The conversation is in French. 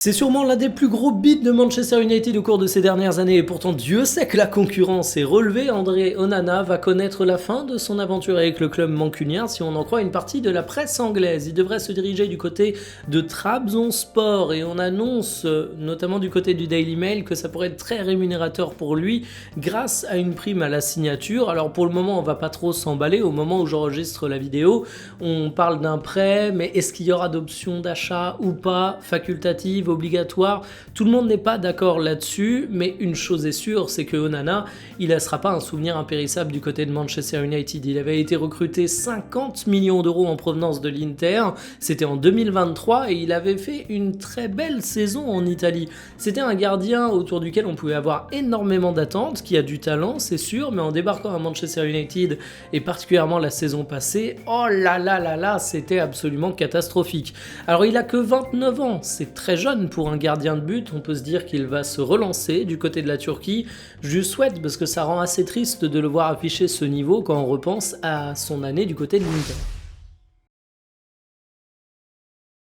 C'est sûrement l'un des plus gros beats de Manchester United au cours de ces dernières années et pourtant Dieu sait que la concurrence est relevée. André Onana va connaître la fin de son aventure avec le club mancunien si on en croit une partie de la presse anglaise. Il devrait se diriger du côté de Trabzonspor et on annonce notamment du côté du Daily Mail que ça pourrait être très rémunérateur pour lui grâce à une prime à la signature. Alors pour le moment on va pas trop s'emballer, au moment où j'enregistre la vidéo on parle d'un prêt, mais est-ce qu'il y aura d'options d'achat ou pas, facultative, obligatoire, tout le monde n'est pas d'accord là-dessus, mais une chose est sûre, c'est que Onana, il ne laissera pas un souvenir impérissable du côté de Manchester United. Il avait été recruté 50 millions d'euros en provenance de l'Inter, c'était en 2023 et il avait fait une très belle saison en Italie. C'était un gardien autour duquel on pouvait avoir énormément d'attentes, qui a du talent, c'est sûr, mais en débarquant à Manchester United et particulièrement la saison passée, oh là là là là, c'était absolument catastrophique. Alors il a que 29 ans, c'est très jeune pour un gardien de but, on peut se dire qu'il va se relancer du côté de la Turquie. Je lui souhaite parce que ça rend assez triste de le voir afficher ce niveau quand on repense à son année du côté de l'Inter.